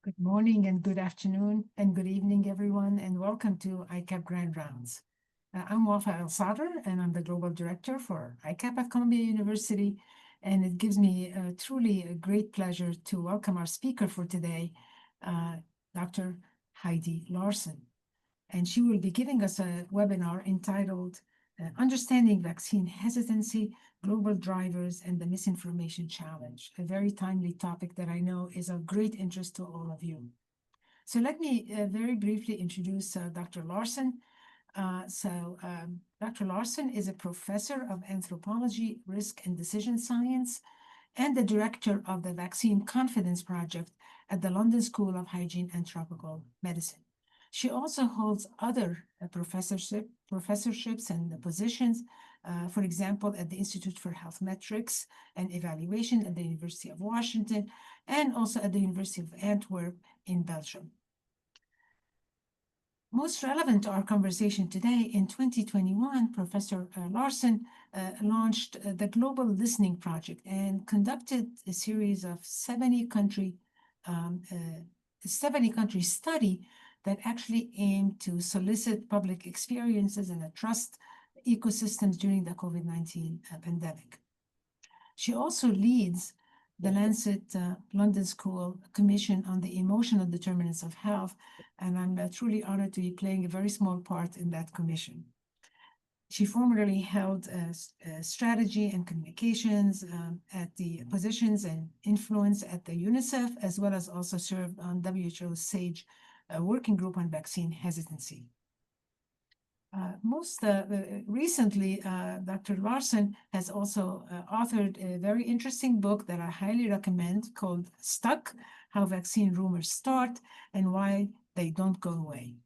Good morning and good afternoon and good evening, everyone, and welcome to ICAP Grand Rounds. I'm Wafa El-Sadr, and I'm the Global Director for ICAP at Columbia University, and it gives me truly a great pleasure to welcome our speaker for today, Dr. Heidi Larson. And she will be giving us a webinar entitled Understanding Vaccine Hesitancy, Global Drivers, and the Misinformation Challenge, a very timely topic that I know is of great interest to all of you. So let me very briefly introduce Dr. Larson. Dr. Larson is a professor of anthropology, risk, and decision science, and the director of the Vaccine Confidence Project at the London School of Hygiene and Tropical Medicine. She also holds other professorships and positions, for example, at the Institute for Health Metrics and Evaluation at the University of Washington, and also at the University of Antwerp in Belgium. Most relevant to our conversation today, in 2021, Professor Larson launched the Global Listening Project and conducted a series of 70-country study that actually aimed to solicit public experiences and trust ecosystems during the COVID-19 pandemic. She also leads the Lancet London School Commission on the Emotional Determinants of Health, and I'm truly honored to be playing a very small part in that commission. She formerly held strategy and communications at the positions and influence at the UNICEF, as well as also served on WHO's SAGE working group on vaccine hesitancy. Most recently, Dr. Larson has also authored a very interesting book that I highly recommend called Stuck: How Vaccine Rumors Start and Why They Don't Go Away.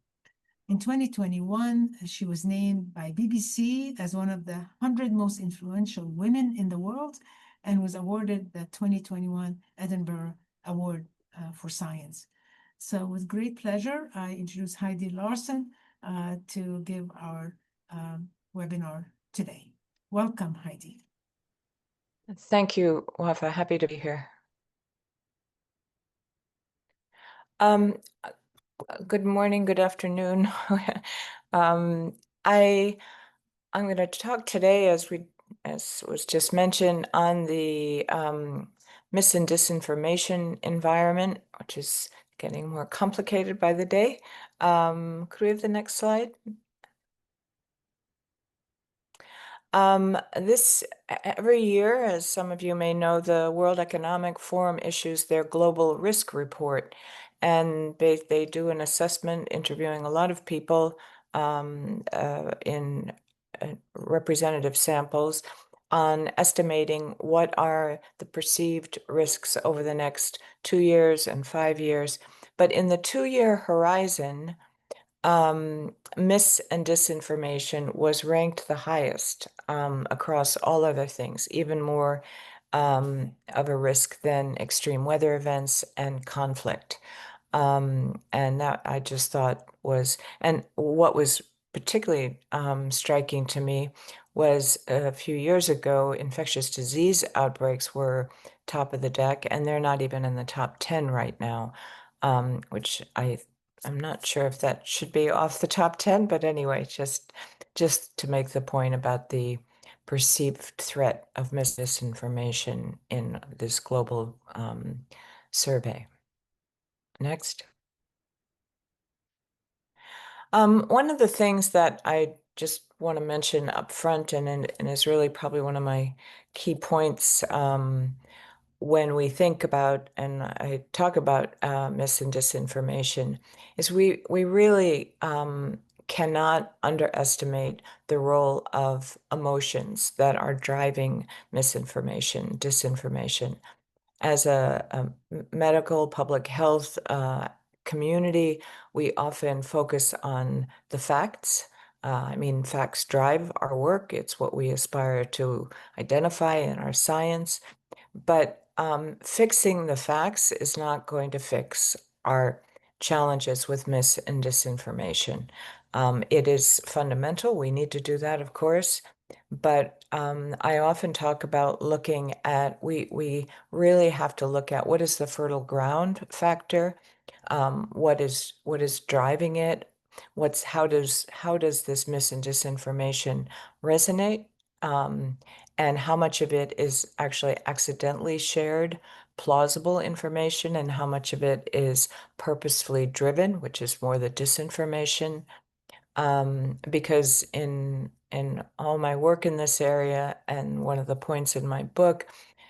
In 2021, she was named by BBC as one of the 100 most influential women in the world and was awarded the 2021 Edinburgh Award for Science. So with great pleasure, I introduce Heidi Larson to give our webinar today. Welcome, Heidi. Thank you, Wafa. Happy to be here. Good morning, good afternoon. I'm going to talk today, as was just mentioned, on the mis and disinformation environment, which is getting more complicated by the day. Could we have the next slide? Every year, as some of you may know, the World Economic Forum issues their global risk report, and they do an assessment interviewing a lot of people in representative samples on estimating what are the perceived risks over the next 2 years and 5 years. But in the 2-year horizon, mis and disinformation was ranked the highest across all other things, even more of a risk than extreme weather events and conflict. And that I just thought was, and what was particularly striking to me was a few years ago, infectious disease outbreaks were top of the deck, and they're not even in the top 10 right now, which I'm not sure if that should be off the top 10, but anyway, just to make the point about the perceived threat of misinformation in this global survey. Next. One of the things that I just want to mention up front and is really probably one of my key points when we think about, and I talk about mis and disinformation, is we really cannot underestimate the role of emotions that are driving misinformation, disinformation. As a medical public health community, we often focus on the facts. I mean, facts drive our work. It's what we aspire to identify in our science. But fixing the facts is not going to fix our challenges with mis and disinformation. It is fundamental. We need to do that, of course. But I often talk about looking at, we really have to look at what is the fertile ground factor, what is driving it, how does this mis and disinformation resonate, and how much of it is actually accidentally shared, plausible information, and how much of it is purposefully driven, which is more the disinformation. Because in all my work in this area, and one of the points in my book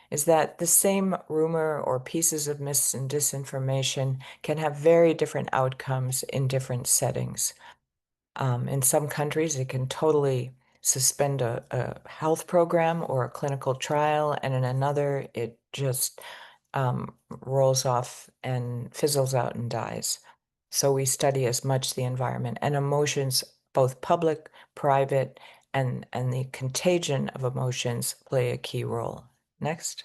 is that the same rumor or pieces of mis and disinformation can have very different outcomes in different settings. In some countries, it can totally suspend a health program or a clinical trial, and in another, it just rolls off and fizzles out and dies. So we study as much the environment and emotions, both public, private, and the contagion of emotions play a key role. Next.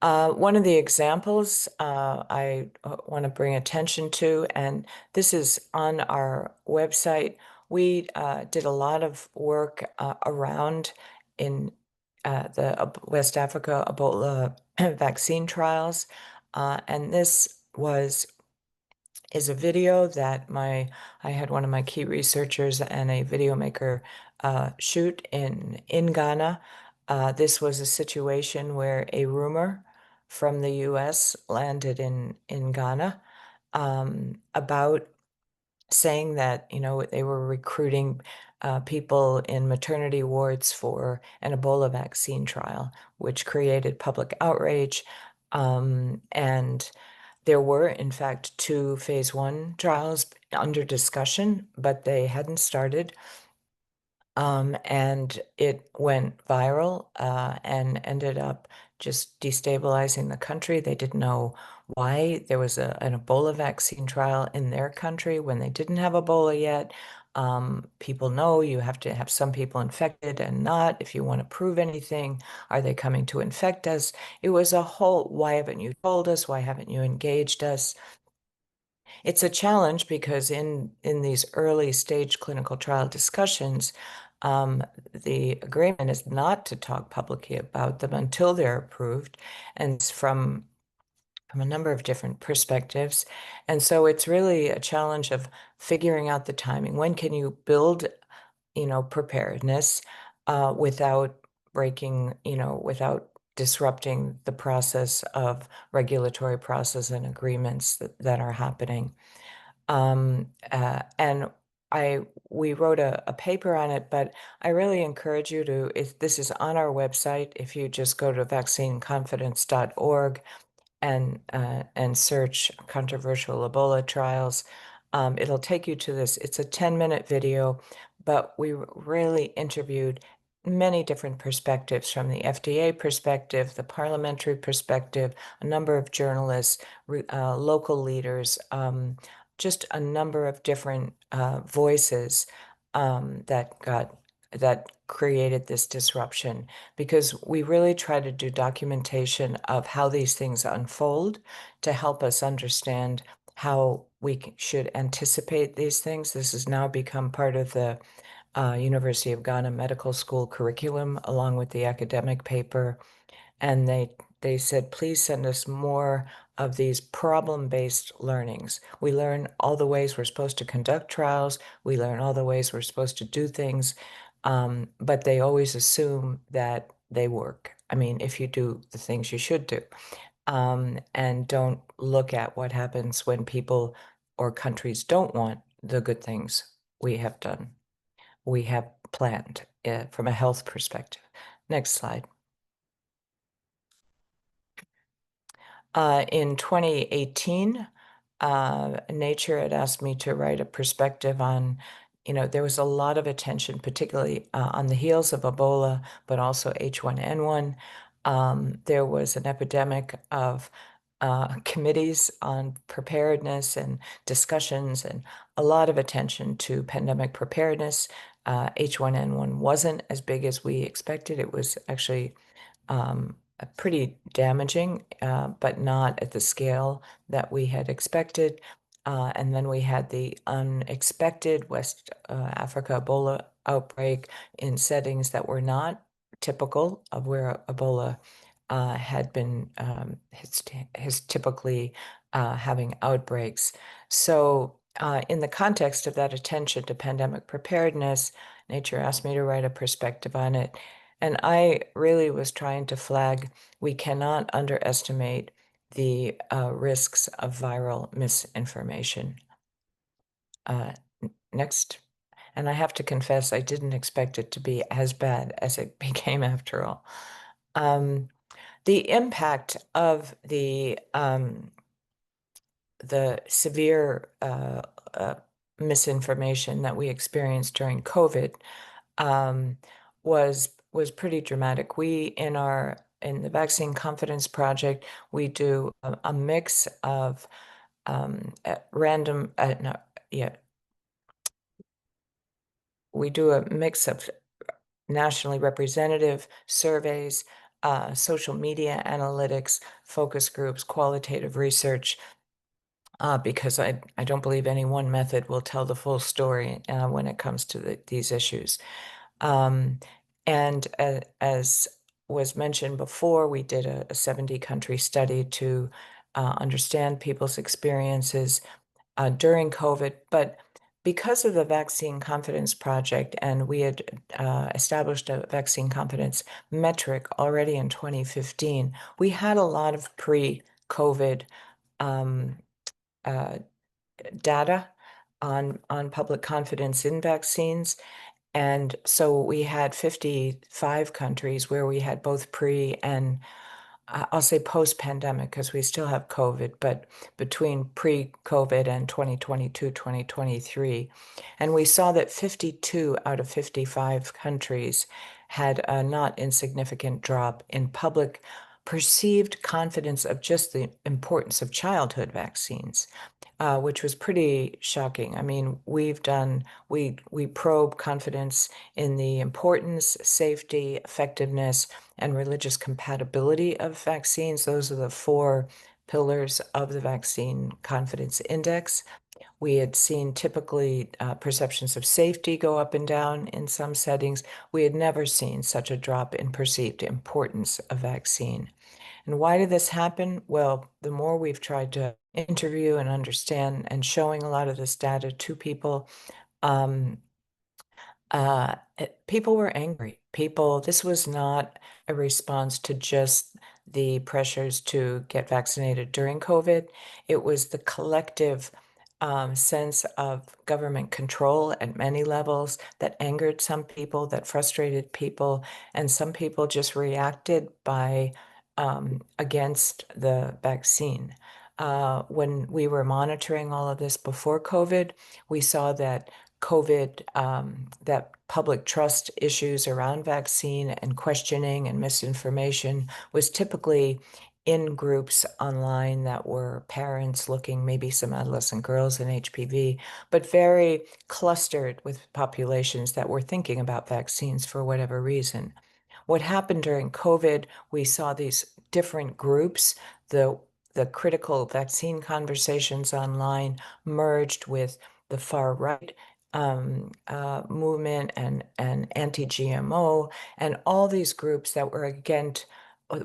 One of the examples I want to bring attention to, and this is on our website, we did a lot of work around in the West Africa Ebola vaccine trials, and this is a video that I had one of my key researchers and a video maker shoot in Ghana. This was a situation where a rumor from the US landed in Ghana about saying that, they were recruiting people in maternity wards for an Ebola vaccine trial, which created public outrage. And there were, in fact, 2 phase 1 trials under discussion, but they hadn't started. And it went viral and ended up just destabilizing the country. They didn't know why there was an Ebola vaccine trial in their country when they didn't have Ebola yet. People know you have to have some people infected and not. If you want to prove anything, are they coming to infect us? It was a whole, why haven't you told us? Why haven't you engaged us? It's a challenge because in these early stage clinical trial discussions, the agreement is not to talk publicly about them until they're approved, and it's from a number of different perspectives. And so it's really a challenge of figuring out the timing. When can you build, preparedness without breaking, without disrupting the process of regulatory process and agreements that are happening. And we wrote a paper on it, but I really encourage you to, if this is on our website, if you just go to vaccineconfidence.org and search controversial Ebola trials, it'll take you to this. It's a 10-minute video, but we really interviewed many different perspectives, from the FDA perspective, the parliamentary perspective, a number of journalists, local leaders, just a number of different voices that created this disruption, because we really try to do documentation of how these things unfold to help us understand how we should anticipate these things. This has now become part of the University of Ghana Medical School curriculum, along with the academic paper. And they said, please send us more of these problem-based learnings. We learn all the ways we're supposed to conduct trials. We learn all the ways we're supposed to do things. But they always assume that they work. I mean, if you do the things you should do, and don't look at what happens when people or countries don't want the good things we have done, we have planned from a health perspective. Next slide. In 2018, Nature had asked me to write a perspective on, there was a lot of attention, particularly on the heels of Ebola, but also H1N1. There was an epidemic of committees on preparedness and discussions, and a lot of attention to pandemic preparedness. H1N1 wasn't as big as we expected. It was actually pretty damaging, but not at the scale that we had expected. And then we had the unexpected West Africa Ebola outbreak in settings that were not typical of where Ebola had been his typically having outbreaks. So in the context of that attention to pandemic preparedness, Nature asked me to write a perspective on it. And I really was trying to flag we cannot underestimate the risks of viral misinformation. Next. And I have to confess, I didn't expect it to be as bad as it became after all. The impact of the severe misinformation that we experienced during COVID was pretty dramatic. We in the Vaccine Confidence Project, we do a mix of we do a mix of nationally representative surveys, social media analytics, focus groups, qualitative research, because I don't believe any one method will tell the full story when it comes to these issues. And as was mentioned before, we did a 70-country study to understand people's experiences during COVID. But because of the Vaccine Confidence Project, and we had established a vaccine confidence metric already in 2015, we had a lot of pre-COVID data on public confidence in vaccines. And so we had 55 countries where we had both pre and I'll say post-pandemic because we still have COVID, but between pre-COVID and 2022, 2023. And we saw that 52 out of 55 countries had a not insignificant drop in public perceived confidence of just the importance of childhood vaccines. Which was pretty shocking. I mean, we probe confidence in the importance, safety, effectiveness, and religious compatibility of vaccines. Those are the four pillars of the Vaccine Confidence Index. We had seen typically perceptions of safety go up and down in some settings. We had never seen such a drop in perceived importance of vaccine. And why did this happen? Well, the more we've tried to interview and understand and showing a lot of this data to people, people were angry. This was not a response to just the pressures to get vaccinated during COVID. It was the collective sense of government control at many levels that angered some people, that frustrated people, and some people just reacted by against the vaccine. When we were monitoring all of this before COVID, we saw that that public trust issues around vaccine and questioning and misinformation was typically in groups online that were parents looking, maybe some adolescent girls in HPV, but very clustered with populations that were thinking about vaccines for whatever reason. What happened during COVID, we saw these different groups, the critical vaccine conversations online merged with the far right movement and anti-GMO, and all these groups that were against,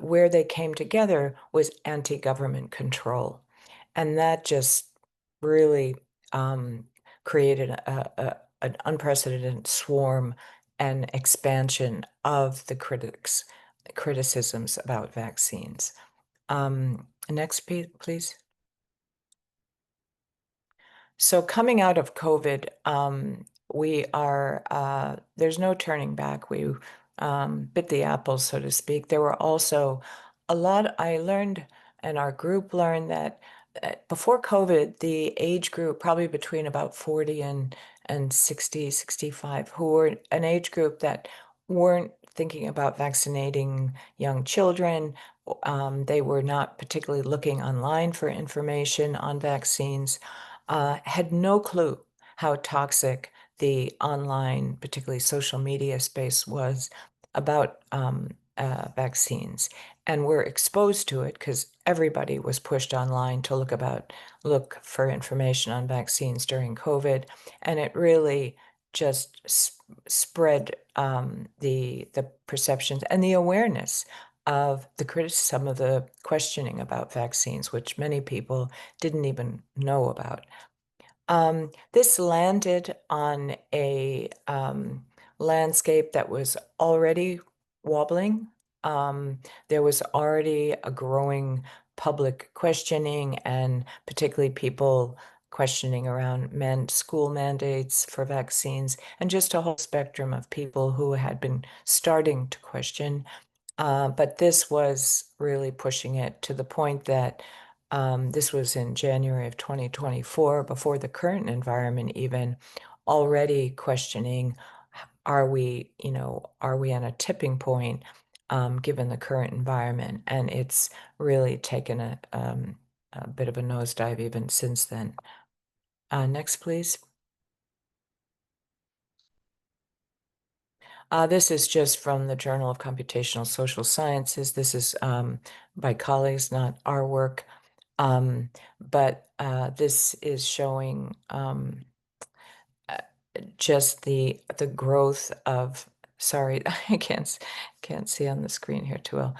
where they came together was anti-government control. And that just really created an unprecedented swarm and expansion of the criticisms about vaccines. Next, please. So coming out of COVID, there's no turning back. We bit the apple, so to speak. There were also I learned and our group learned that before COVID, the age group, probably between about 40 and 60, 65, who were an age group that weren't thinking about vaccinating young children. They were not particularly looking online for information on vaccines, had no clue how toxic the online, particularly social media space was about vaccines, and were exposed to it because everybody was pushed online to look for information on vaccines during COVID, and it really just spread the perceptions and the awareness of the criticism, of the questioning about vaccines, which many people didn't even know about. This landed on a landscape that was already wobbling. There was already a growing public questioning, and particularly people questioning around school mandates for vaccines, and just a whole spectrum of people who had been starting to question. But this was really pushing it to the point that this was in January of 2024, before the current environment even, already questioning, are we on a tipping point given the current environment? And it's really taken a bit of a nosedive even since then. Next, please. This is just from the Journal of Computational Social Sciences. This is by colleagues, not our work. But this is showing just the growth of, sorry, I can't see on the screen here too well,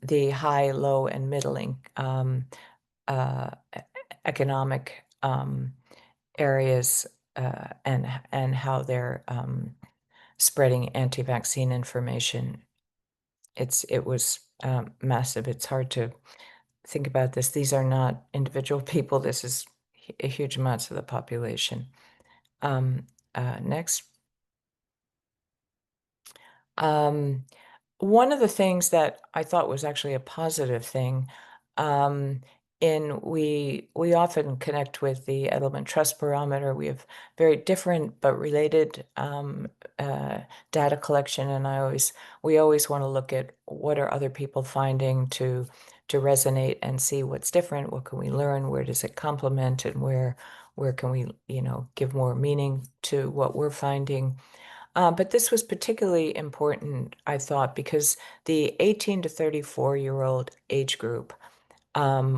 the high, low, and middling uh, economic areas, and how they're spreading anti-vaccine information. It was massive. It's hard to think about this. These are not individual people. This is a huge amounts of the population. Next. One of the things that I thought was actually a positive thing, um, we often connect with the Edelman Trust Barometer. We have very different but related data collection, and we always want to look at what are other people finding to resonate and see what's different, what can we learn, where does it complement, and where can we give more meaning to what we're finding. But this was particularly important, I thought, because the 18 to 34-year-old age group,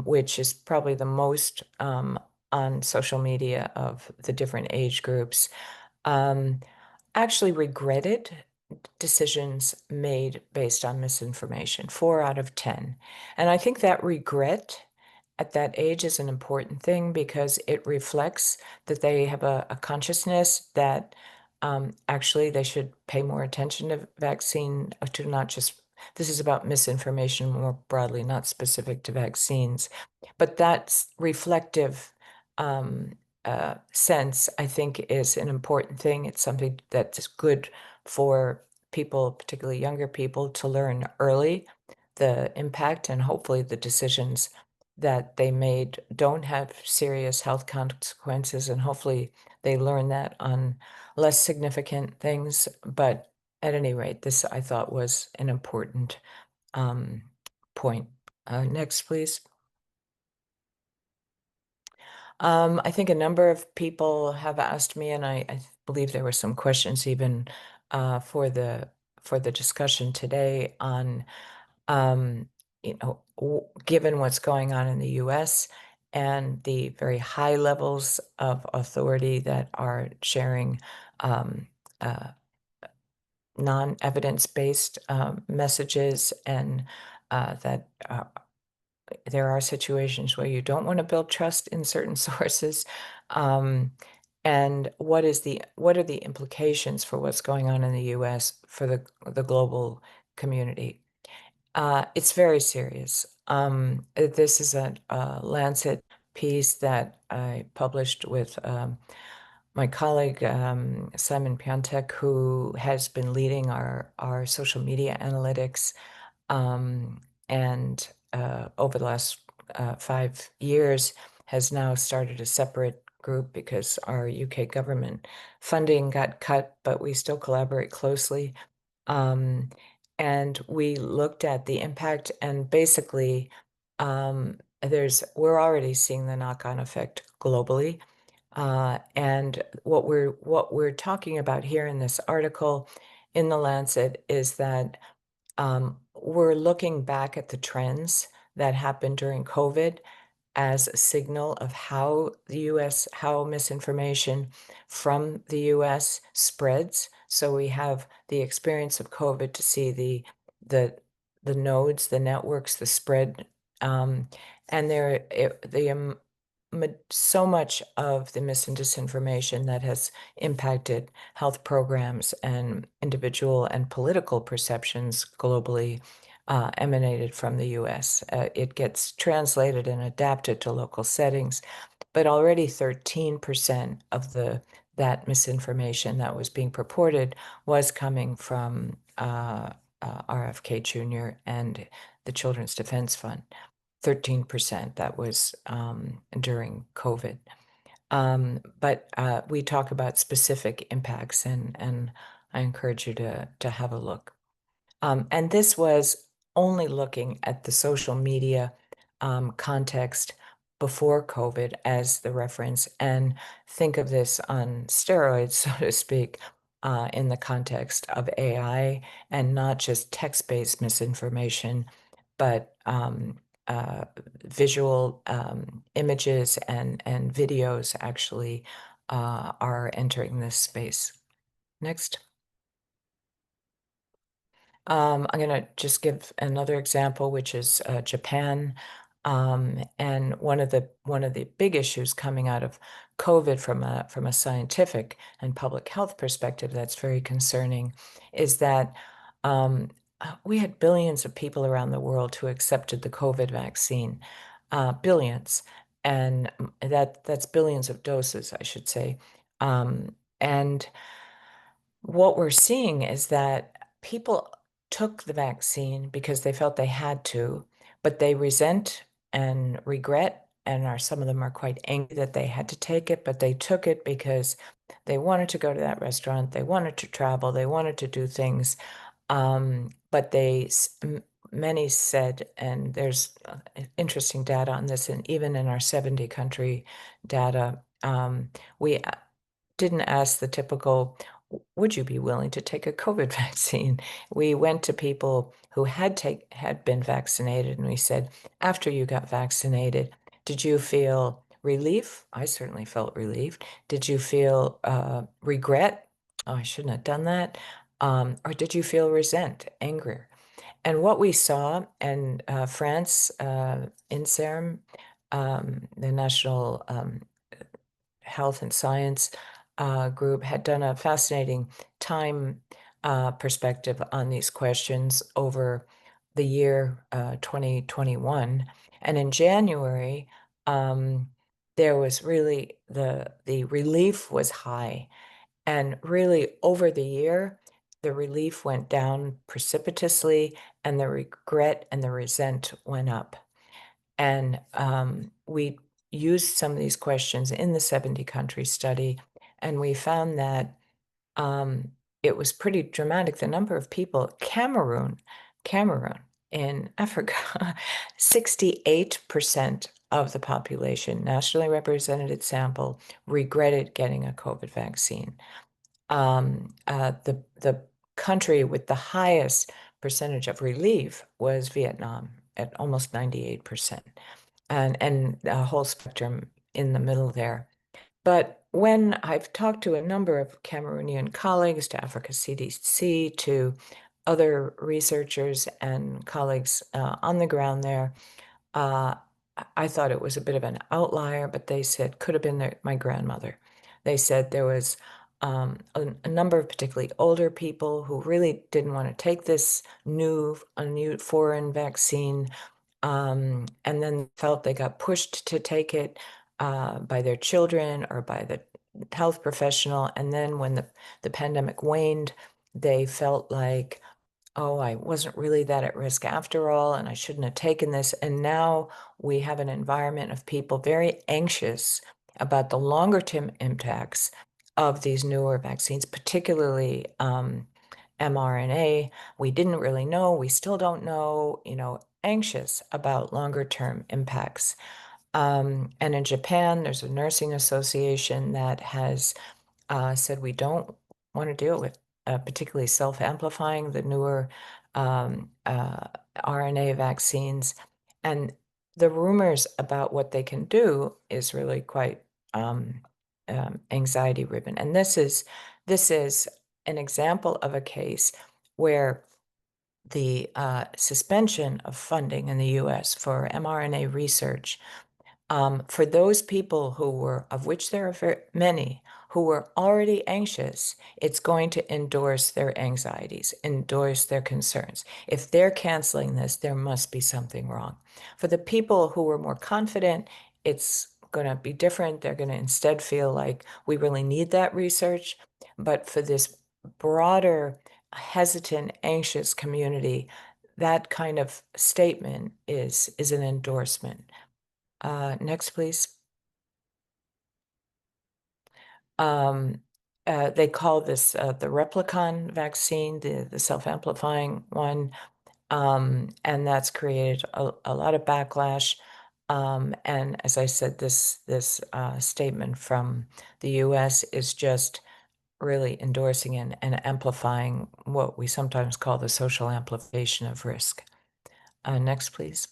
which is probably the most on social media of the different age groups, um, actually regretted decisions made based on misinformation, 4 out of 10. And I think that regret at that age is an important thing because it reflects that they have a consciousness that actually they should pay more attention to vaccine, to not just, this is about misinformation more broadly, not specific to vaccines. But that reflective sense, I think, is an important thing. It's something that's good for people, particularly younger people, to learn early the impact, and hopefully the decisions that they made don't have serious health consequences, and hopefully they learn that on less significant things. But at any rate, this I thought was an important point. Next, please. I think a number of people have asked me, and I believe there were some questions even for the discussion today on, given what's going on in the U.S. and the very high levels of authority that are sharing uh, non-evidence-based messages, and that there are situations where you don't want to build trust in certain sources. And what are the implications for what's going on in the US for the global community? It's very serious. This is a Lancet piece that I published with my colleague Simon Piontek, who has been leading our social media analytics, and over the last 5 years, has now started a separate group because our UK government funding got cut, but we still collaborate closely. And we looked at the impact, and basically, we're already seeing the knock-on effect globally. And what we're talking about here in this article in the Lancet is that we're looking back at the trends that happened during COVID as a signal of how how misinformation from the US spreads. So we have the experience of COVID to see the the nodes, the networks, the spread, and so much of the mis and disinformation that has impacted health programs and individual and political perceptions globally emanated from the US. It gets translated and adapted to local settings, but already 13% of that misinformation that was being purported was coming from RFK Jr. and the Children's Defense Fund. 13%, that was during COVID. But we talk about specific impacts, and I encourage you to have a look. And this was only looking at the social media context before COVID as the reference, and think of this on steroids, so to speak, in the context of AI, and not just text-based misinformation, but visual images and videos actually are entering this space. Next. I'm going to just give another example, which is Japan. And one of the big issues coming out of COVID from a scientific and public health perspective that's very concerning is that we had billions of people around the world who accepted the COVID vaccine, billions, and that's billions of doses, I should say. And what we're seeing is that people took the vaccine because they felt they had to, but they resent and regret, and some of them are quite angry that they had to take it, but they took it because they wanted to go to that restaurant, they wanted to travel, they wanted to do things. But many said, and there's interesting data on this, and even in our 70 country data, we didn't ask the typical, would you be willing to take a COVID vaccine? We went to people who had been vaccinated, and we said, after you got vaccinated, did you feel relief? I certainly felt relieved. Did you feel regret? Oh, I shouldn't have done that. Or did you feel anger? And what we saw in France, INSERM, the National Health and Science group, had done a fascinating time perspective on these questions over the year 2021. And in January, there was really the relief was high. And really over the year, the relief went down precipitously, and the regret and the resent went up. And we used some of these questions in the 70 country study, and we found that it was pretty dramatic. The number of people, Cameroon in Africa, 68% of the population, nationally represented sample, regretted getting a COVID vaccine. The country with the highest percentage of relief was Vietnam at almost 98%, and a whole spectrum in the middle there. But when I've talked to a number of Cameroonian colleagues, to Africa CDC, to other researchers and colleagues on the ground there, I thought it was a bit of an outlier, but they said could have been my grandmother. They said there was a number of particularly older people who really didn't want to take this new foreign vaccine, and then felt they got pushed to take it by their children or by the health professional. And then when the pandemic waned, they felt like oh, I wasn't really that at risk after all, and I shouldn't have taken this. And now we have an environment of people very anxious about the longer term impacts of these newer vaccines, particularly mRNA. We didn't really know, we still don't know, anxious about longer term impacts. And in Japan, there's a nursing association that has said we don't want to deal with particularly self-amplifying, the newer RNA vaccines. And the rumors about what they can do is really quite anxiety-ridden. And this is an example of a case where the suspension of funding in the US for mRNA research for those people of which there are many, who were already anxious, it's going to endorse their anxieties, endorse their concerns. If they're canceling this, there must be something wrong. For the people who were more confident, it's going to be different. They're going to instead feel like we really need that research. But for this broader, hesitant, anxious community, that kind of statement is an endorsement. Next, please. They call this the replicon vaccine, the self-amplifying one, and that's created a lot of backlash. And as I said, this statement from the U.S. is just really endorsing and amplifying what we sometimes call the social amplification of risk. Next, please.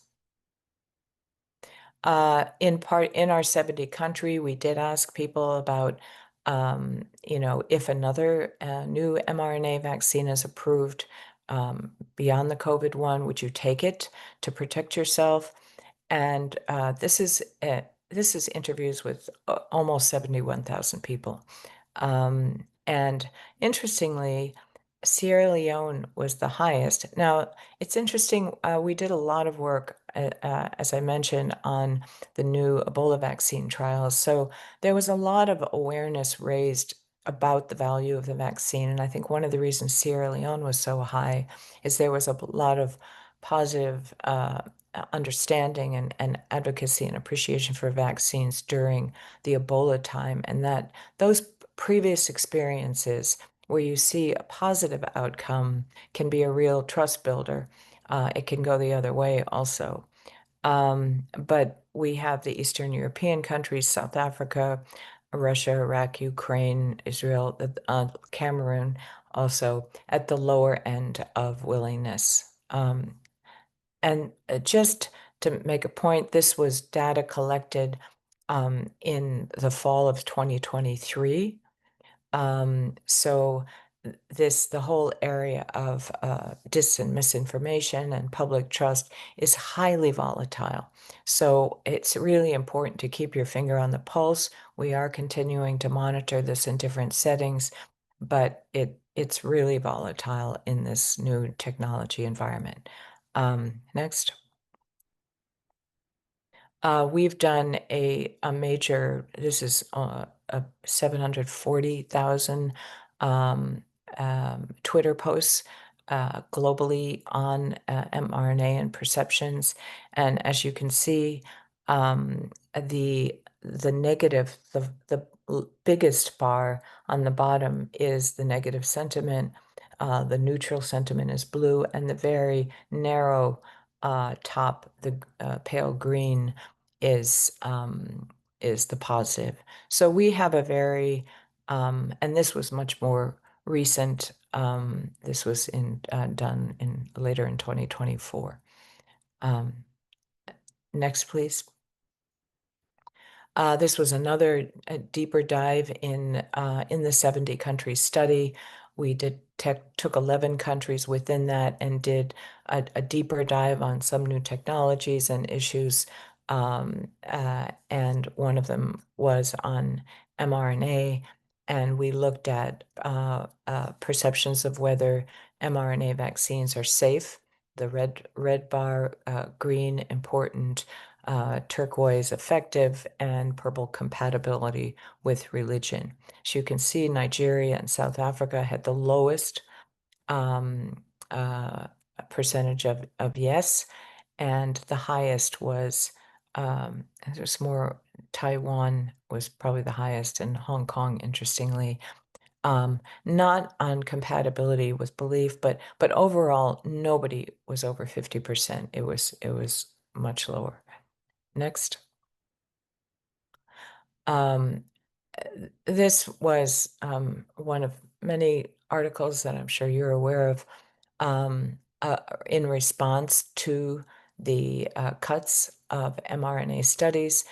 In our 70 country, we did ask people about, if another new mRNA vaccine is approved beyond the COVID one, would you take it to protect yourself? And this is interviews with almost 71,000 people. And interestingly, Sierra Leone was the highest. Now, it's interesting, we did a lot of work, as I mentioned, on the new Ebola vaccine trials. So there was a lot of awareness raised about the value of the vaccine. And I think one of the reasons Sierra Leone was so high is there was a lot of positive understanding and advocacy and appreciation for vaccines during the Ebola time. And that those previous experiences where you see a positive outcome can be a real trust builder. It can go the other way also. But we have the Eastern European countries, South Africa, Russia, Iraq, Ukraine, Israel, Cameroon, also at the lower end of willingness. And just to make a point, this was data collected in the fall of 2023. So the whole area of dis and misinformation and public trust is highly volatile. So it's really important to keep your finger on the pulse. We are continuing to monitor this in different settings, but it's really volatile in this new technology environment. Next. We've done a major, this is a 740,000 Twitter posts globally on mRNA and perceptions. And as you can see, the negative, the biggest bar on the bottom is the negative sentiment. The neutral sentiment is blue, and the very narrow top, the pale green, is the positive. So we have a very, and this was much more recent. This was done later in 2024. Next, please. This was another deeper dive in the 70 country study. We took 11 countries within that and did a deeper dive on some new technologies and issues. And one of them was on mRNA. And we looked at perceptions of whether mRNA vaccines are safe. The red bar, green, important, turquoise effective, and purple compatibility with religion. As you can see, Nigeria and South Africa had the lowest percentage of yes, and the highest was there's more. Taiwan was probably the highest, and Hong Kong, interestingly, not on compatibility with belief, but overall, nobody was over 50%. It was much lower. Next. Um, this was one of many articles that I'm sure you're aware of in response to the cuts of mRNA studies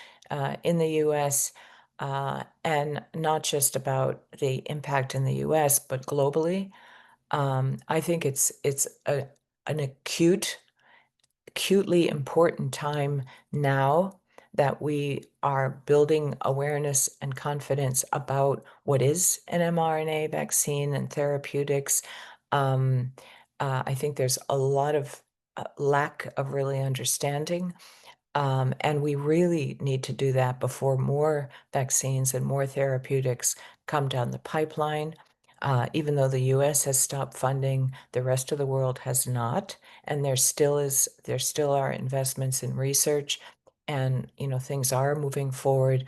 in the US, and not just about the impact in the US, but globally. I think it's an acutely important time now that we are building awareness and confidence about what is an mRNA vaccine and therapeutics. Um, I think there's a lot of lack of really understanding, and we really need to do that before more vaccines and more therapeutics come down the pipeline. Even though the US has stopped funding, the rest of the world has not, and there still are investments in research, and things are moving forward.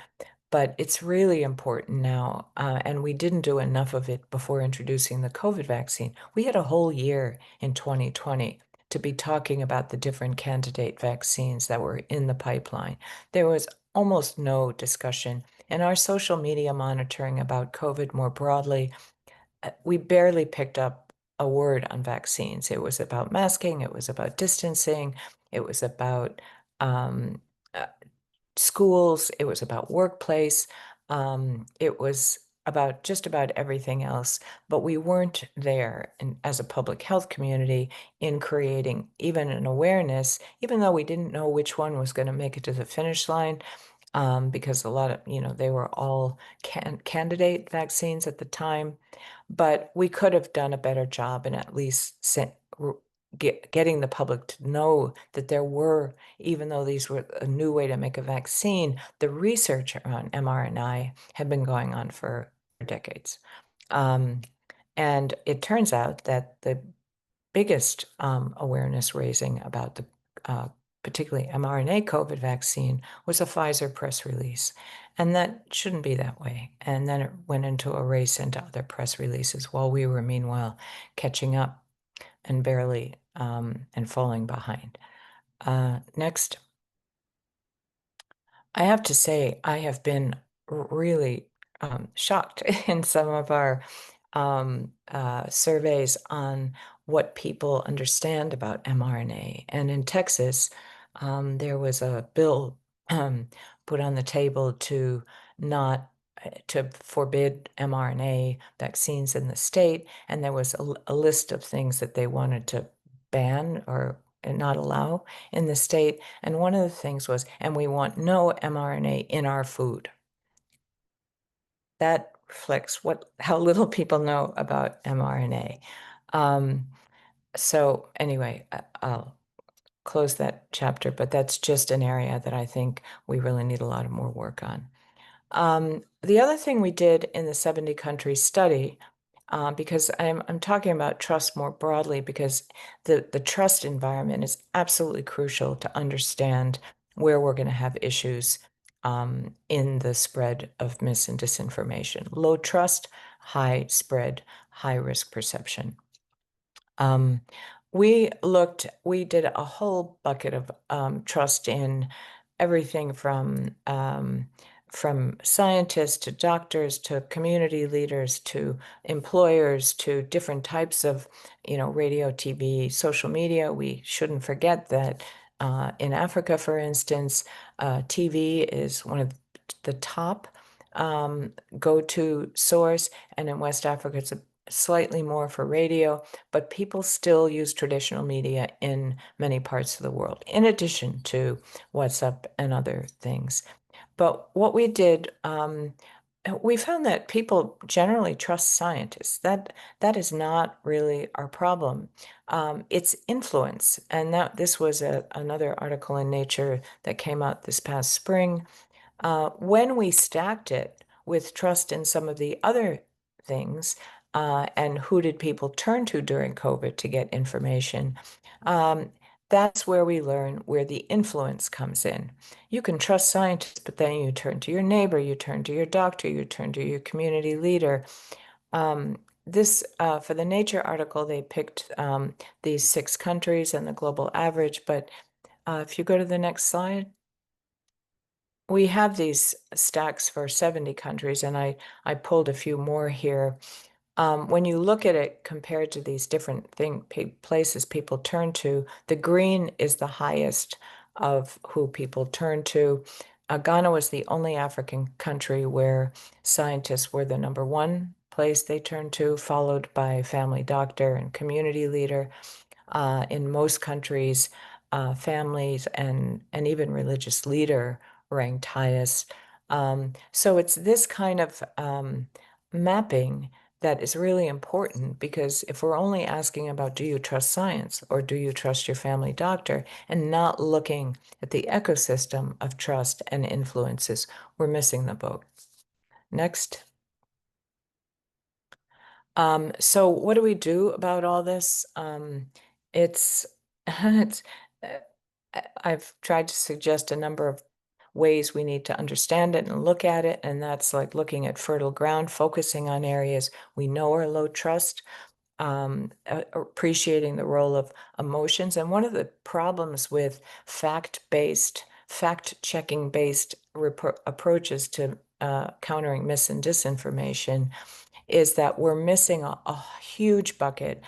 But it's really important now, and we didn't do enough of it before introducing the COVID vaccine. We had a whole year in 2020 to be talking about the different candidate vaccines that were in the pipeline. There was almost no discussion. And our social media monitoring about COVID more broadly, we barely picked up a word on vaccines. It was about masking, it was about distancing, it was about um, uh, schools, it was about workplace, it was about just about everything else, but we weren't there as a public health community in creating even an awareness, even though we didn't know which one was going to make it to the finish line, because a lot of, they were all candidate vaccines at the time, but we could have done a better job in at least getting the public to know that there were, even though these were a new way to make a vaccine, the research on mRNA had been going on for decades. And it turns out that the biggest awareness raising about the particularly mRNA COVID vaccine was a Pfizer press release. And that shouldn't be that way. And then it went into a race into other press releases while we were meanwhile catching up and barely and falling behind. Next. I have to say, I have been really shocked in some of our surveys on what people understand about mRNA. And in Texas, there was a bill put on the table to not to forbid mRNA vaccines in the state, and there was a list of things that they wanted to ban or not allow in the state. And one of the things was, and we want no mRNA in our food. That reflects how little people know about mRNA. So anyway, I'll close that chapter, but that's just an area that I think we really need a lot of more work on. The other thing we did in the 70 country study, because I'm talking about trust more broadly, because the trust environment is absolutely crucial to understand where we're going to have issues in the spread of mis and disinformation. Low trust, high spread, high risk perception. We did a whole bucket of trust in everything from scientists to doctors to community leaders to employers to different types of, radio, TV, social media. We shouldn't forget that in Africa, for instance, TV is one of the top go-to source, and in West Africa, it's slightly more for radio, but people still use traditional media in many parts of the world, in addition to WhatsApp and other things. But what we did, we found that people generally trust scientists. That is not really our problem. It's influence, and this was another article in Nature that came out this past spring. When we stacked it with trust in some of the other things, and who did people turn to during COVID to get information, that's where we learn where the influence comes in. You can trust scientists, but then you turn to your neighbor, you turn to your doctor, you turn to your community leader. For the Nature article, they picked these 6 countries and the global average, but if you go to the next slide, we have these stacks for 70 countries, and I pulled a few more here. When you look at it compared to these different places people turn to, the green is the highest of who people turn to. Ghana was the only African country where scientists were the #1 place they turned to, followed by family doctor and community leader. In most countries, families and even religious leader ranked highest. So it's this kind of mapping that is really important, because if we're only asking about, do you trust science or do you trust your family doctor, and not looking at the ecosystem of trust and influences, we're missing the boat. Next. So what do we do about all this? It's, it's I've tried to suggest a number of ways we need to understand it and look at it, and that's like looking at fertile ground, focusing on areas we know are low trust, appreciating the role of emotions. And one of the problems with fact-checking based approaches to countering mis and disinformation is that we're missing a huge bucket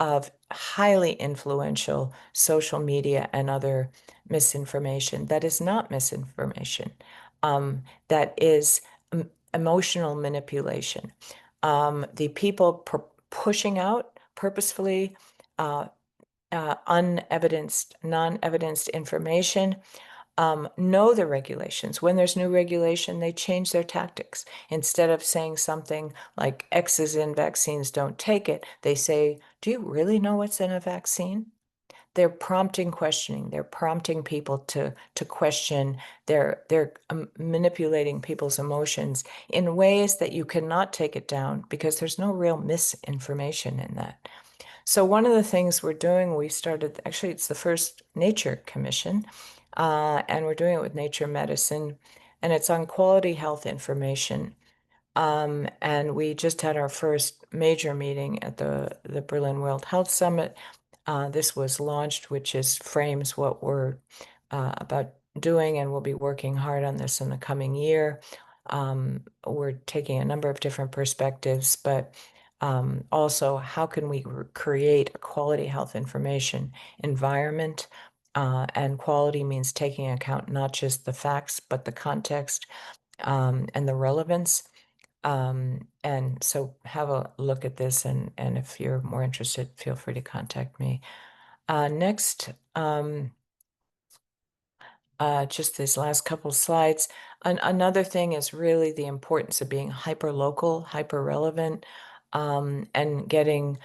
of highly influential social media and other misinformation that is not misinformation, that is emotional manipulation. The people pushing out purposefully unevidenced, non-evidenced information know the regulations. When there's new regulation, they change their tactics. Instead of saying something like X is in vaccines, don't take it, they say, do you really know what's in a vaccine? They're prompting questioning. They're prompting people to question. They're manipulating people's emotions in ways that you cannot take it down, because there's no real misinformation in that. So one of the things we're doing, we started, actually, it's the first Nature Commission, and we're doing it with Nature Medicine, and it's on quality health information. And we just had our first major meeting at the Berlin World Health Summit. This was launched, which frames what we're about doing, and we'll be working hard on this in the coming year. We're taking a number of different perspectives, but also, how can we create a quality health information environment? And quality means taking account not just the facts, but the context and the relevance. And so have a look at this, and if you're more interested, feel free to contact me. Next, just these last couple slides. Another thing is really the importance of being hyper-local, hyper-relevant, and getting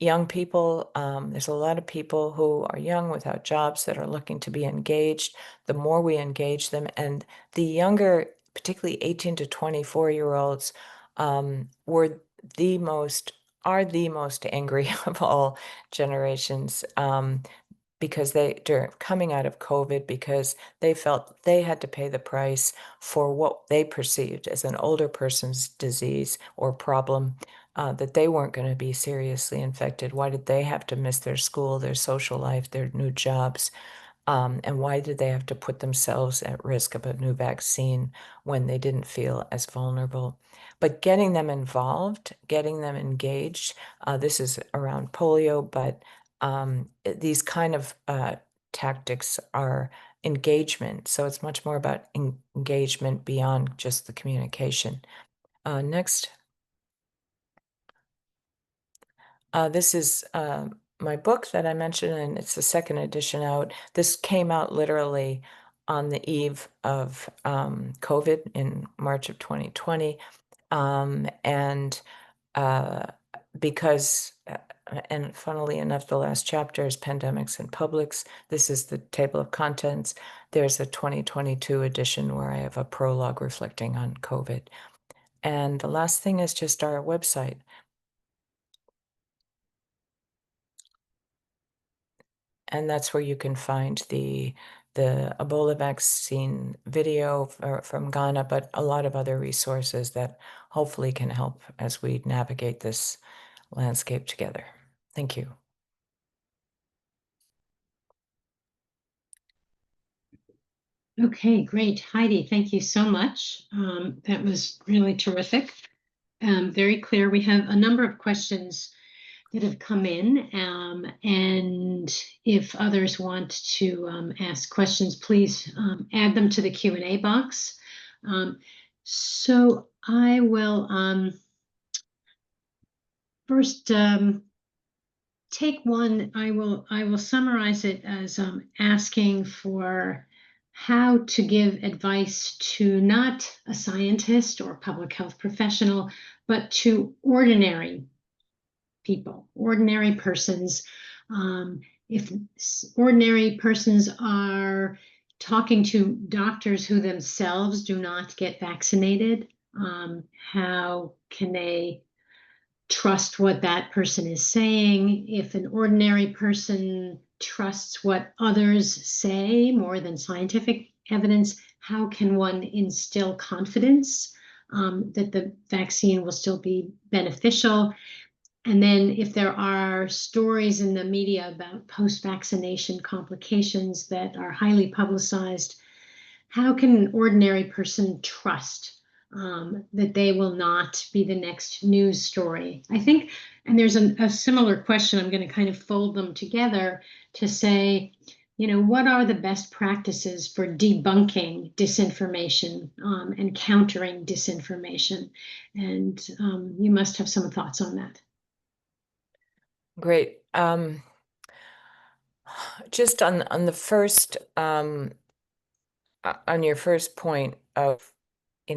young people. There's a lot of people who are young without jobs that are looking to be engaged. The more we engage them, and the younger, particularly 18 to 24-year-olds, are the most angry of all generations. Because during coming out of COVID, because they felt they had to pay the price for what they perceived as an older person's disease or problem, that they weren't going to be seriously infected. Why did they have to miss their school, their social life, their new jobs? And why did they have to put themselves at risk of a new vaccine when they didn't feel as vulnerable? But getting them involved, getting them engaged, this is around polio, but these kind of tactics are engagement. So it's much more about engagement beyond just the communication. Next. This is my book that I mentioned, and it's the second edition out. This came out literally on the eve of COVID in March of 2020. And because, and funnily enough, the last chapter is Pandemics and Publics. This is the table of contents. There's a 2022 edition where I have a prologue reflecting on COVID. And the last thing is just our website. and that's where you can find the Ebola vaccine video from Ghana, but a lot of other resources that hopefully can help as we navigate this landscape together. Thank you. Okay, great. Heidi, thank you so much. That was really terrific. Very clear. We have a number of questions that have come in, and if others want to ask questions, please add them to the Q&A box. So I will first take one. I will summarize it as asking for how to give advice to not a scientist or public health professional, but to ordinary people, ordinary persons. If ordinary persons are talking to doctors who themselves do not get vaccinated, how can they trust what that person is saying? If an ordinary person trusts what others say more than scientific evidence, how can one instill confidence that the vaccine will still be beneficial? And then if there are stories in the media about post-vaccination complications that are highly publicized, how can an ordinary person trust that they will not be the next news story? I think, and there's a similar question, I'm going to kind of fold them together to say, what are the best practices for debunking disinformation and countering disinformation? And you must have some thoughts on that. Great. Just on the first on your first point of, who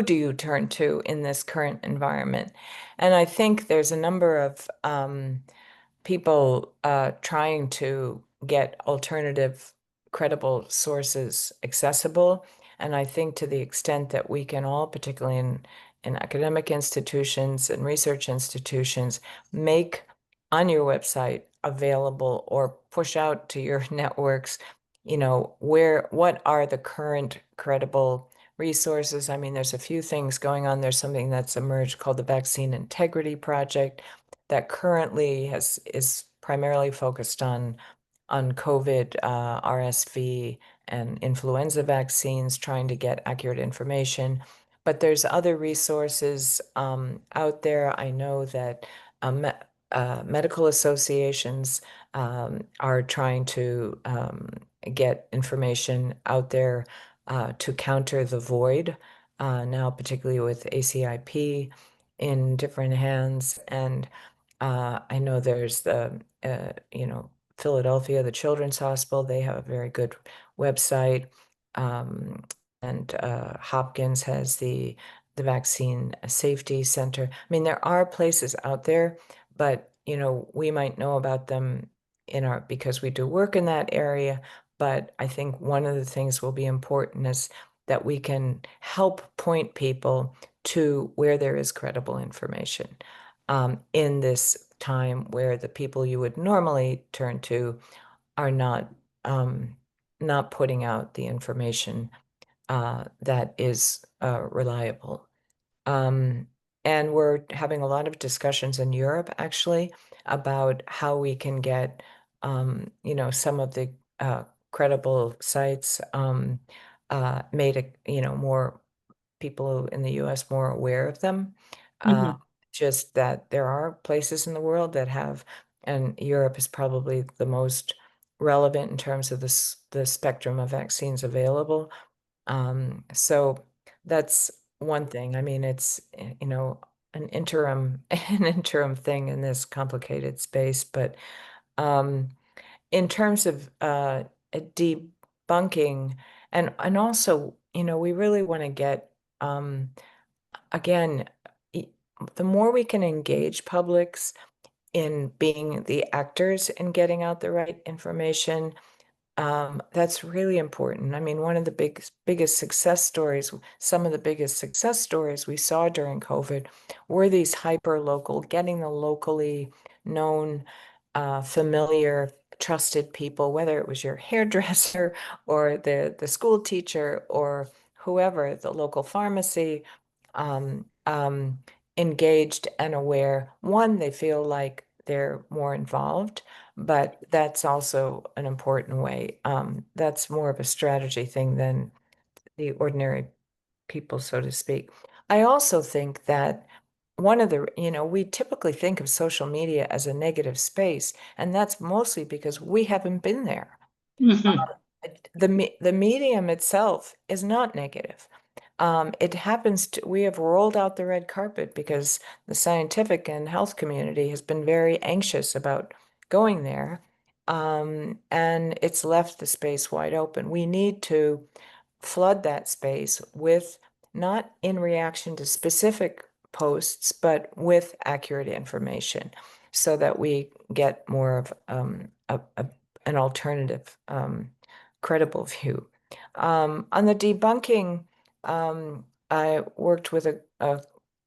do you turn to in this current environment? And I think there's a number of people trying to get alternative, credible sources accessible. And I think to the extent that we can all, particularly in academic institutions and research institutions, make on your website available or push out to your networks, what are the current credible resources. I mean, there's a few things going on. There's something that's emerged called the Vaccine Integrity Project that currently is primarily focused on COVID, RSV, and influenza vaccines, trying to get accurate information. But there's other resources out there. I know that medical associations are trying to get information out there to counter the void now, particularly with ACIP in different hands. And I know there's the, Philadelphia, the Children's Hospital, they have a very good website. And Hopkins has the Vaccine Safety Center. I mean, there are places out there, but, we might know about them because we do work in that area. But I think one of the things will be important is that we can help point people to where there is credible information in this time where the people you would normally turn to are not putting out the information that is reliable. And we're having a lot of discussions in Europe, actually, about how we can get, some of the credible sites made, more people in the US more aware of them. Just that there are places in the world that have, and Europe is probably the most relevant in terms of the spectrum of vaccines available. So that's one thing. I mean, it's, an interim thing in this complicated space. But in terms of debunking, and also, we really want to get again, the more we can engage publics in being the actors in getting out the right information, That's really important. I mean, one of the biggest success stories, some of the biggest success stories we saw during COVID were these hyper local, getting the locally known, familiar, trusted people, whether it was your hairdresser or the school teacher or whoever, the local pharmacy, um, um, engaged and aware. One, they feel like they're more involved, but that's also an important way. That's more of a strategy thing than the ordinary people, so to speak. I also think that one of the, we typically think of social media as a negative space, and that's mostly because we haven't been there. Mhm. The medium itself is not negative. It happens to, we have rolled out the red carpet because the scientific and health community has been very anxious about going there. And it's left the space wide open. We need to flood that space with, not in reaction to specific posts, but with accurate information so that we get more of an alternative, credible view. On the debunking, I worked with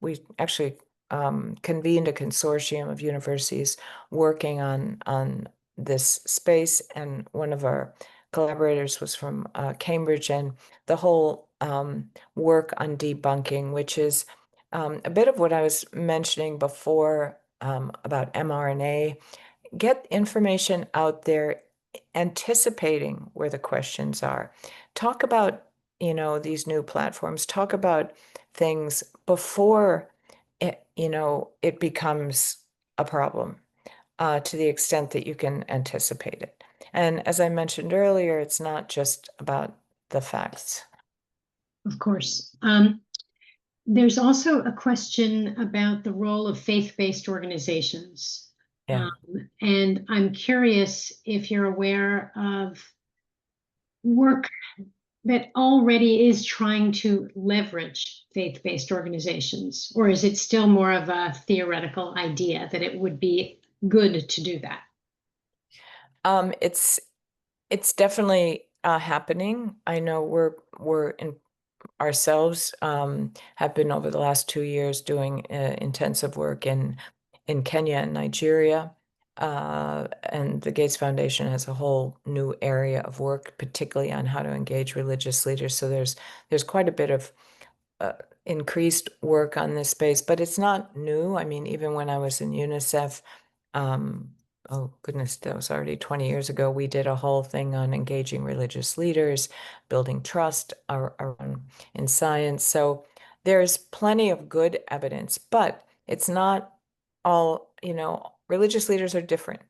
we actually convened a consortium of universities working on this space, and one of our collaborators was from Cambridge, and the whole work on debunking, which is a bit of what I was mentioning before about mRNA, get information out there, anticipating where the questions are. Talk about, these new platforms, talk about things before it becomes a problem, to the extent that you can anticipate it. And as I mentioned earlier, it's not just about the facts. Of course. There's also a question about the role of faith-based organizations. Yeah. And I'm curious if you're aware of work that already is trying to leverage faith-based organizations, or is it still more of a theoretical idea that it would be good to do that? It's definitely happening. I know we're in ourselves, have been over the last 2 years doing intensive work in Kenya and Nigeria. And the Gates Foundation has a whole new area of work, particularly on how to engage religious leaders. So there's quite a bit of increased work on this space, but it's not new. I mean, even when I was in UNICEF, oh goodness, that was already 20 years ago, we did a whole thing on engaging religious leaders, building trust around in science. So there's plenty of good evidence, but it's not all, religious leaders are different.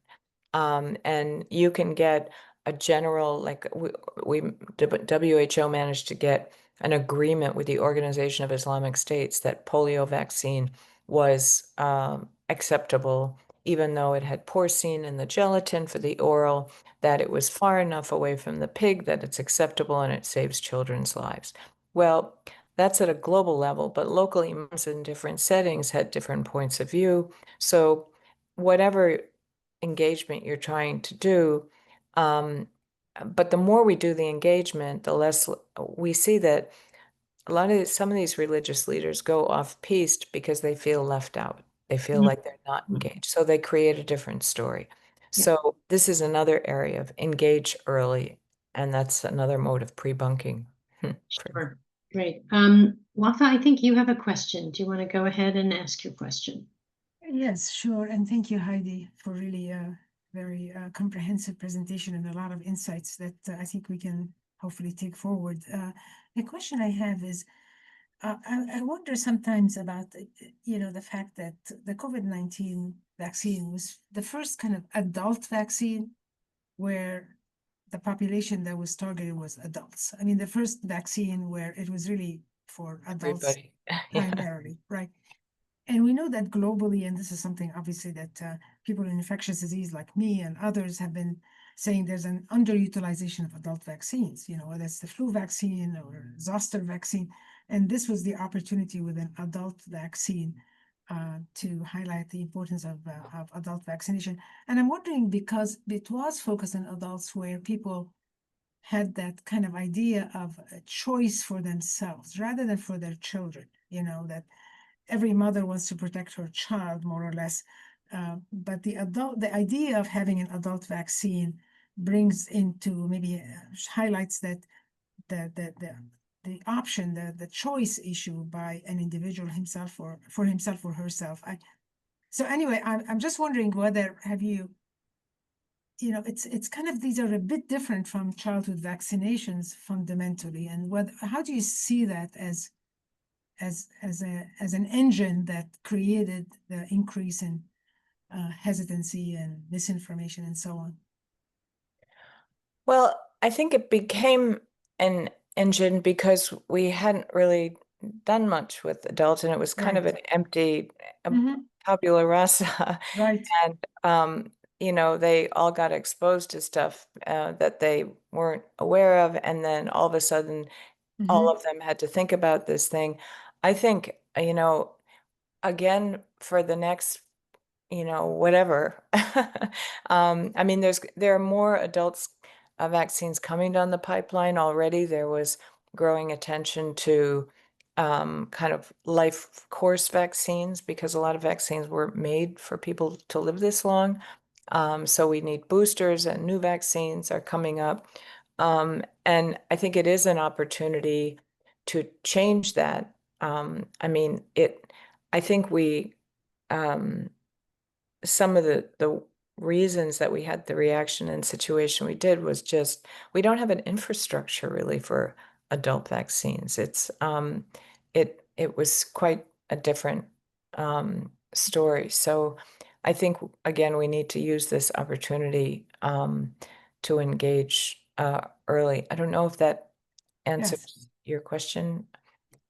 And you can get a general, like WHO managed to get an agreement with the Organization of Islamic States that polio vaccine was acceptable, even though it had porcine in the gelatin for the oral, that it was far enough away from the pig that it's acceptable and it saves children's lives. Well, that's at a global level, but locally, imams in different settings had different points of view. So whatever engagement you're trying to do, but the more we do the engagement, the less we see that some of these religious leaders go off-piste because they feel left out. They feel like they're not engaged. So they create a different story. Yeah. So this is another area of engage early, and that's another mode of pre-bunking. Sure. Great. Wafa, I think you have a question. Do you want to go ahead and ask your question? Yes, sure. And thank you, Heidi, for really a very comprehensive presentation and a lot of insights that I think we can hopefully take forward. The question I have is, I wonder sometimes about, the fact that the COVID-19 vaccine was the first kind of adult vaccine where the population that was targeted was adults. I mean, the first vaccine where it was really for adults Everybody. primarily, right? And we know that globally, and this is something obviously that people in infectious disease like me and others have been saying, there's an underutilization of adult vaccines, whether it's the flu vaccine or zoster vaccine. And this was the opportunity with an adult vaccine to highlight the importance of adult vaccination. And I'm wondering, because it was focused on adults where people had that kind of idea of a choice for themselves rather than for their children, that every mother wants to protect her child more or less. But the idea of having an adult vaccine brings into maybe highlights that the option, the choice issue by an individual himself or for himself or herself. So anyway, I'm just wondering whether have you, it's kind of, these are a bit different from childhood vaccinations fundamentally, and how do you see that as an engine that created the increase in hesitancy and misinformation and so on? Well, I think it became an engine because we hadn't really done much with adults, and it was kind of Right. an empty Mhm. tabula rasa. Right. And they all got exposed to stuff that they weren't aware of, and then all of a sudden, all Mhm. of them had to think about this thing. I think, again, for the next whatever. I mean, there are more adults vaccines coming down the pipeline already. There was growing attention to kind of life course vaccines because a lot of vaccines were made for people to live this long. So we need boosters, and new vaccines are coming up. And I think it is an opportunity to change that. I mean, I think some of the reasons that we had the reaction and situation we did was just we don't have an infrastructure really for adult vaccines. It was quite a different story. So I think again we need to use this opportunity to engage early. I don't know if that answers Yes. your question.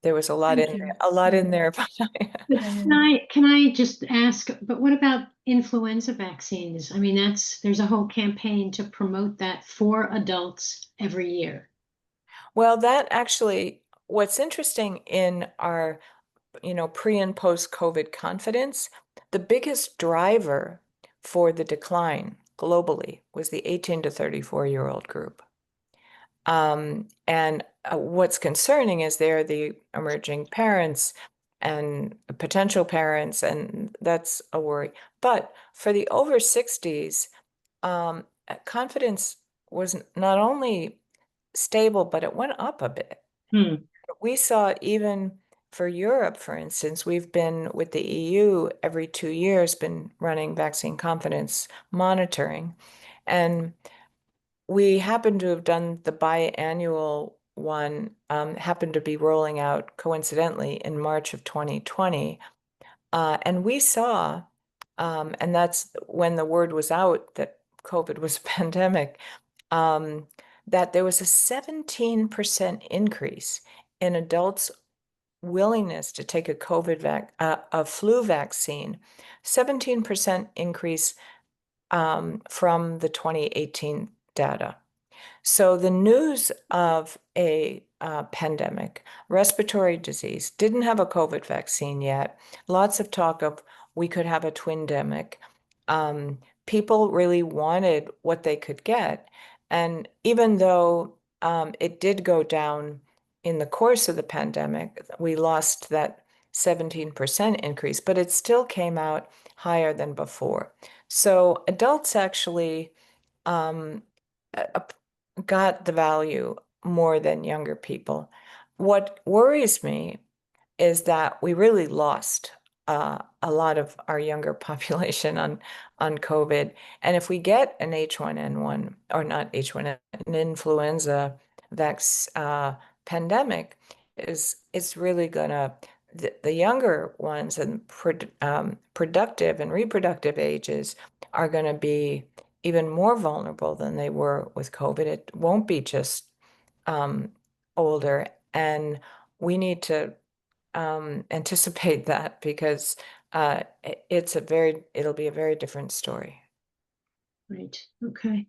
There was a lot Thank in you. there, a lot Yeah. in there. But Yeah, yeah, can I just ask, but what about influenza vaccines? I mean, there's a whole campaign to promote that for adults every year. Well, that actually, what's interesting in our, pre and post COVID confidence, the biggest driver for the decline globally was the 18 to 34-year-old group. And what's concerning is they're the emerging parents and potential parents, and that's a worry. But for the over 60s, confidence was not only stable, but it went up a bit. Hmm. We saw even for Europe, for instance, we've been with the EU every 2 years, been running vaccine confidence monitoring. And we happen to have done the biannual one, happened to be rolling out coincidentally in March of 2020. And we saw, and that's when the word was out that COVID was a pandemic, that there was a 17% increase in adults' willingness to take a flu vaccine, 17% increase from the 2018 data. So the news of a pandemic, respiratory disease, didn't have a COVID vaccine yet. Lots of talk of we could have a twindemic. People really wanted what they could get. And even though it did go down in the course of the pandemic, we lost that 17% increase, but it still came out higher than before. So adults actually um, got the value more than younger people. What worries me is that we really lost a lot of our younger population on COVID. And if we get an H1N1, or not H1N, an influenza pandemic, it's really gonna the younger ones and productive and reproductive ages are going to be even more vulnerable than they were with COVID. It won't be just older, and we need to anticipate that because it'll be a very different story. Right. Okay.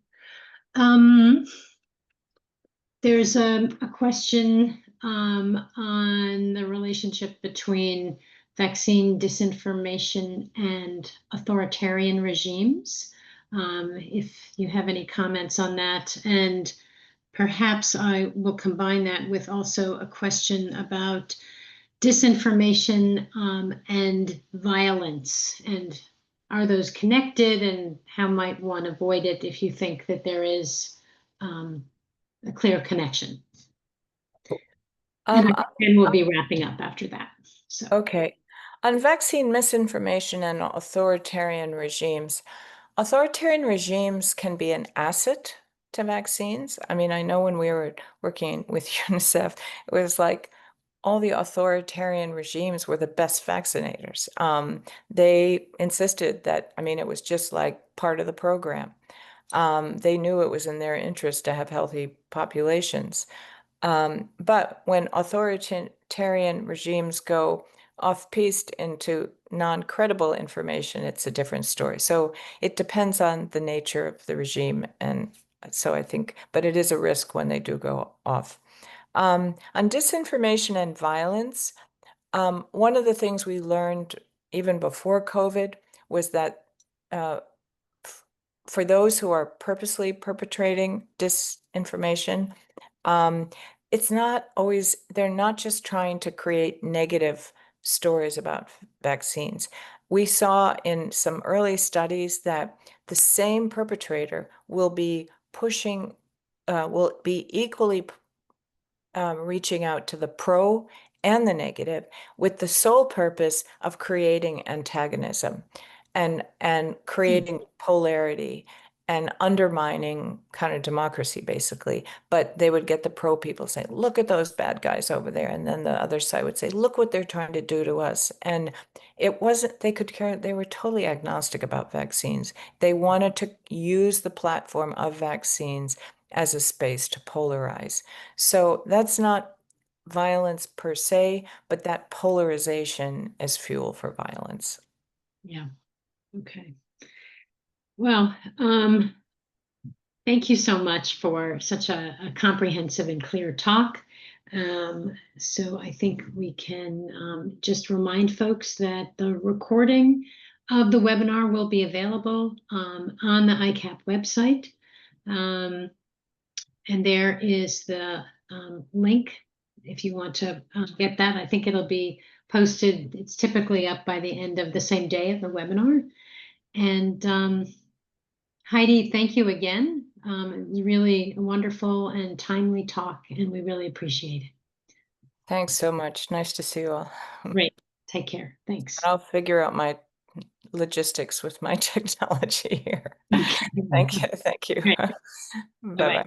There's a question on the relationship between vaccine disinformation and authoritarian regimes. If you have any comments on that, and perhaps I will combine that with also a question about disinformation and violence, and are those connected, and how might one avoid it if you think that there is a clear connection? And we'll be wrapping up after that. So. Okay. On vaccine misinformation and authoritarian regimes can be an asset to vaccines. I mean, I know when we were working with UNICEF, it was like all the authoritarian regimes were the best vaccinators. They insisted that, I mean, it was just like part of the program. They knew it was in their interest to have healthy populations. But when authoritarian regimes go off-piste into non-credible information, it's a different story. So it depends on the nature of the regime. And so I think, but it is a risk when they do go off. On disinformation and violence, one of the things we learned even before COVID was that for those who are purposely perpetrating disinformation, it's not always, they're not just trying to create negative stories about vaccines. We saw in some early studies that the same perpetrator will be pushing, will be equally reaching out to the pro and the negative with the sole purpose of creating antagonism and creating polarity and undermining kind of democracy, basically. But they would get the pro people saying, look at those bad guys over there. And then the other side would say, look what they're trying to do to us. And it wasn't, they were totally agnostic about vaccines. They wanted to use the platform of vaccines as a space to polarize. So that's not violence per se, but that polarization is fuel for violence. Yeah. Okay. Well, thank you so much for such a comprehensive and clear talk. So I think we can just remind folks that the recording of the webinar will be available on the ICAP website. And there is the link if you want to get that. I think it'll be posted. It's typically up by the end of the same day of the webinar. And Heidi, thank you again. Really wonderful and timely talk, and we really appreciate it. Thanks so much. Nice to see you all. Great. Take care. Thanks. I'll figure out my logistics with my technology here. Okay. Thank you. Thank you. Right. Bye-bye.